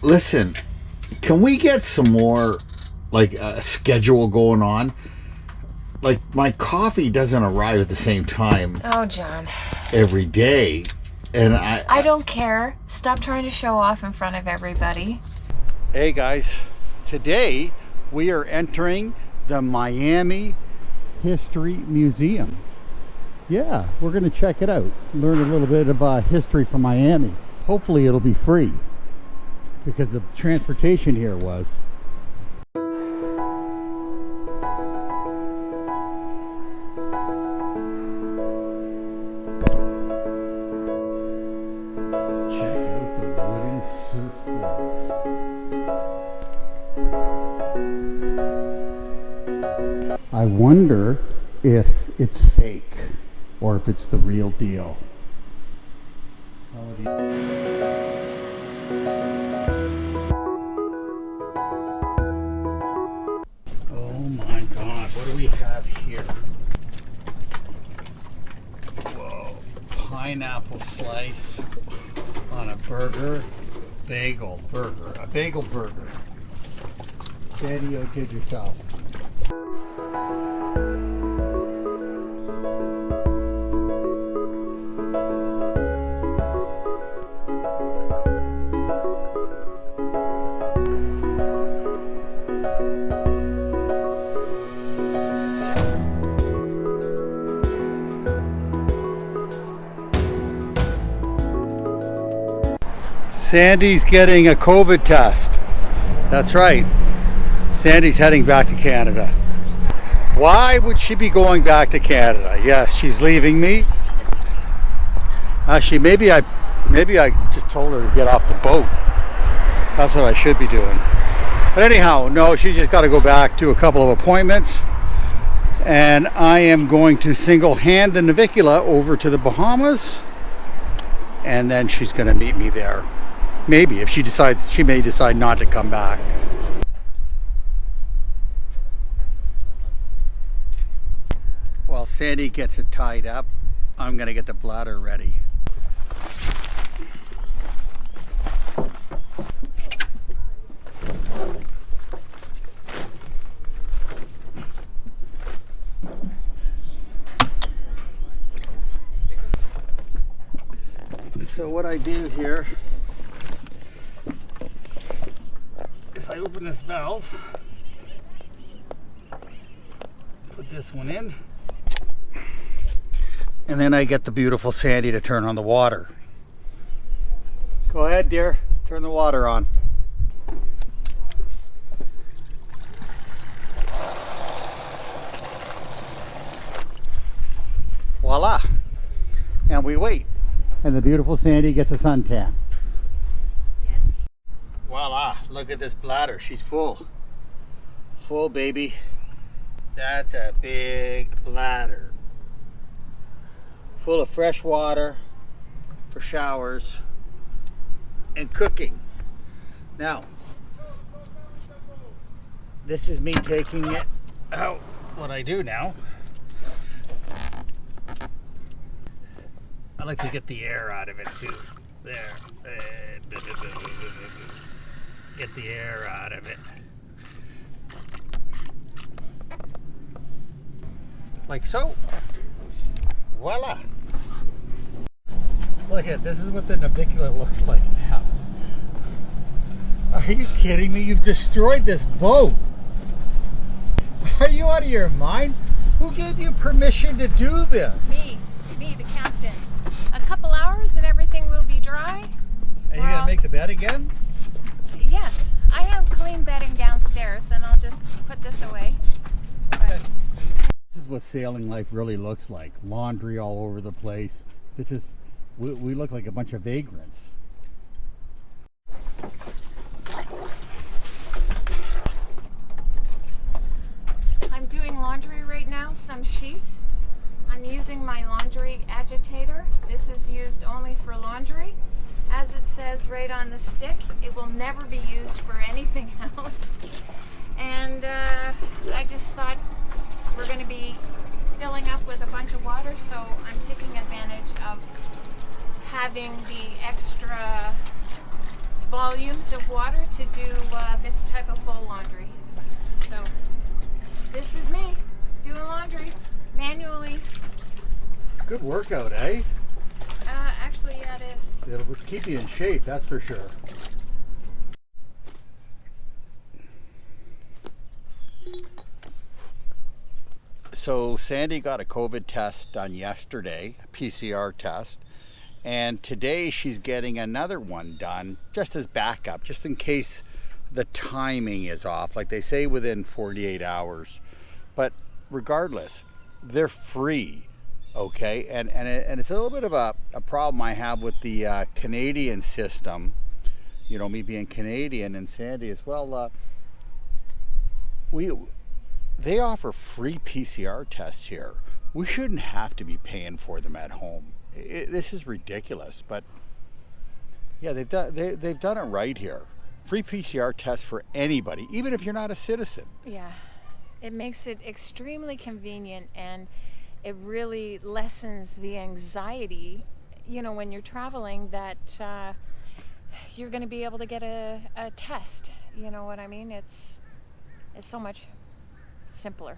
Listen, can we get some more, like, schedule going on? Like, my coffee doesn't arrive at the same time Oh, John. every day. And I don't care. Stop trying to show off in front of everybody. Hey guys, today we are entering the Miami History Museum. Yeah, we're going to check it out, learn a little bit about history from Miami. Hopefully it'll be free because the transportation here was. Check out the wooden surfboard. I wonder if it's fake or if it's the real deal. Oh my God, what do we have here? Whoa, pineapple slice on a burger, bagel burger, a bagel burger. Sandy, you did yourself. Sandy's getting a COVID test. That's right. Sandy's heading back to Canada. Why would she be going back to Canada? Yes, she's leaving me. Actually, maybe I just told her to get off the boat. That's what I should be doing. But anyhow, no, she just got to go back to a couple of appointments. And I am going to single-hand the Navicula over to the Bahamas. And then she's going to meet me there. Maybe, if she decides, she may decide not to come back. While Sandy gets it tied up, I'm gonna get the bladder ready. So what I do here is I open this valve, put this one in, and then I get the beautiful Sandy to turn on the water. Go ahead, dear, turn the water on. Voila, and we wait. And the beautiful Sandy gets a suntan. Voila, look at this bladder. She's full. Full, baby. That's a big bladder. Full of fresh water for showers and cooking. Now, this is me taking it out. What I do now, I like to get the air out of it too. There. Get the air out of it. Like so. Voila. Look at this is what the Navicula looks like now. Are you kidding me? You've destroyed this boat. Are you out of your mind? Who gave you permission to do this? Me, the captain. A couple hours and everything will be dry. Are you gonna make the bed again? Yes, I have clean bedding downstairs, and I'll just put this away. This is what sailing life really looks like. Laundry all over the place. This is, we look like a bunch of vagrants. I'm doing laundry right now, some sheets. I'm using my laundry agitator. This is used only for laundry. As it says right on the stick, it will never be used for anything else. And I just thought we're going to be filling up with a bunch of water, so I'm taking advantage of having the extra volumes of water to do this type of full laundry. So this is me doing laundry manually. Good workout, eh? Actually, yeah, it is. It'll keep you in shape, that's for sure. So Sandy got a COVID test done yesterday, a PCR test, and today she's getting another one done just as backup, just in case the timing is off, like they say within 48 hours. But regardless, they're free, okay? And it's a little bit of a problem I have with the Canadian system, you know, me being Canadian and Sandy as well. They offer free PCR tests here. We shouldn't have to be paying for them at home. This is ridiculous, but yeah, they've done it right here. Free PCR tests for anybody, even if you're not a citizen. Yeah, it makes it extremely convenient, and it really lessens the anxiety, you know, when you're traveling, that you're going to be able to get a test. You know what I mean? It's so much simpler.